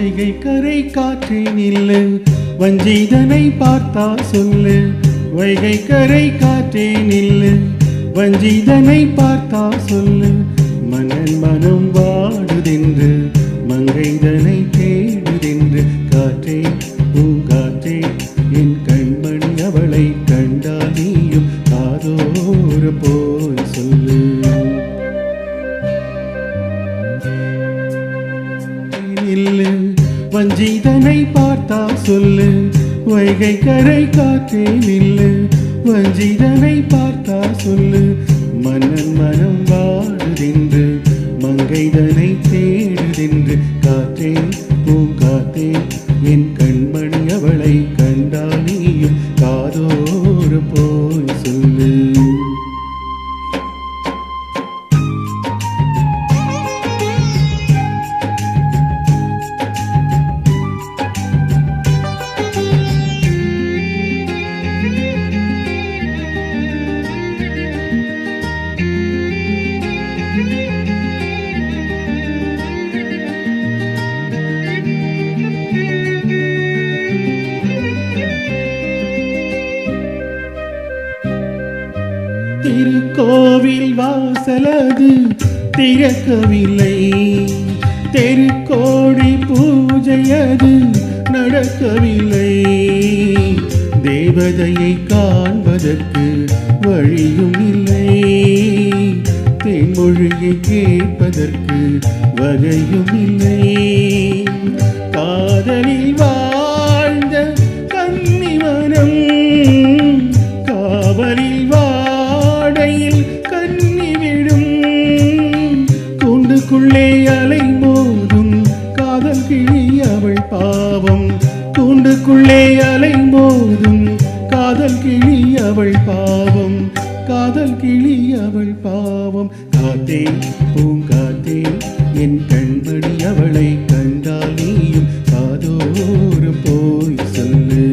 வைகை கரை காற்றே நில்லு வஞ்சிதனை பார்த்தா சொல்லு வைகை கரை காற்றே நில்லு வஞ்சிதனை பார்த்தா சொல்லு மன்னன் மனம் வாடுதென்று மங்கைதனை தேடுதென்று காற்றே பூங்காற்றே என் கண்மணி அவளை கண்டால் நீயும் காதோர போய் சொல்லு நில்லு வஞ்சிதனை பார்த்தா சொல்லு வைகை கரை காற்றே நில்லு வஞ்சிதனை பார்த்தா சொல்லு மன்னன் மனம் வாடுதென்று மங்கைதனை தேடுதென்று காற்றே பூங்காற்றே என் கண்மணி அவளை கண்டால் நீயும் காதோர போய் சொல்லு திருக்கோவில் வாசலது திறக்கவில்லை தெருக்கோடி பூஜையது நடக்கவில்லை தேவதையை காண்பதற்கு வழியும் இல்லை தேன்மொழியை கேட்பதற்கு வகையும் இல்லை காதலில் வாழ்ந்த கன்னிமனம் காவலில் வாடையில் கன்னிவிடும் கூண்டுக்குள்ளே அலை மோதும் காதல் கிளி அவள் பாவம் கூண்டுக்குள்ளே அலை மோதும் காதல் கிளி அவள் பாவம் காதல் கிளி அவள் பாவம் காத்தே பூங்காத்தே என் கண்மணி அவளை கண்டால் நீயும் காதோர போய் சொல்லு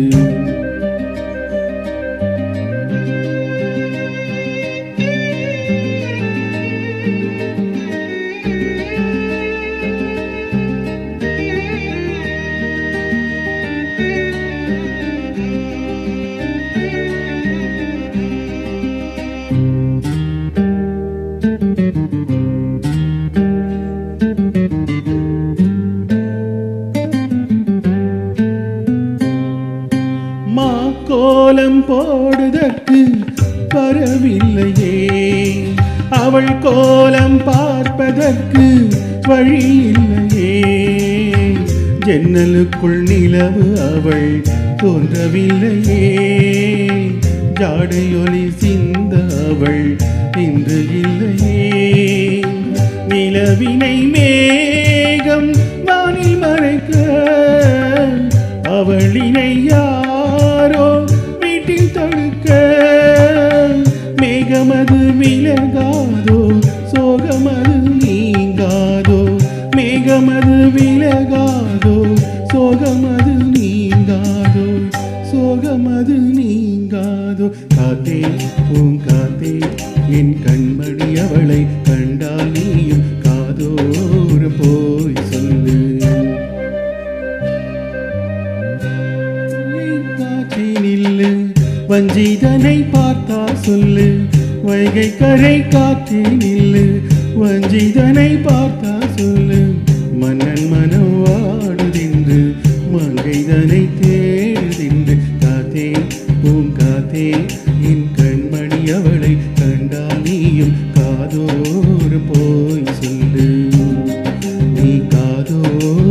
கோலம் போடுதற்கு வரவில்லையே அவள் கோலம் பார்ப்பதற்கு வழி இல்லையே ஜன்னலுக்குள் நிலவு அவள் தோன்றவில்லையே ஜாடையொலி சிந்த அவள் இன்று இல்லையே நிலவினை மேகம் வானில் மறைக்க அவளினை யாரோ வீட்டில் தடுக்க மேகமது விலகாதோ சோகமது நீங்காதோ மேகமது விலகாதோ சோகமது நீங்காதோ சோகமது நீங்காதோ காத்தே பூங்காத்தே என் கண்மணி அவளை கண்டால் நீயும் காதோர போய் சொல்லு நில்லு வஞ்சிதனை பார்த்தா சொல்லு வைகை கரை காற்றே நில்லு வஞ்சிதனை பார்த்தா சொல்லு மன்னன் மனம் வாடுதென்று மங்கைதனை தேடுதென்று காத்தே பூங்காத்தே என் கண்மணி அவளை கண்டால் நீயும் காதோர போய் சொல்லு நீ காதோர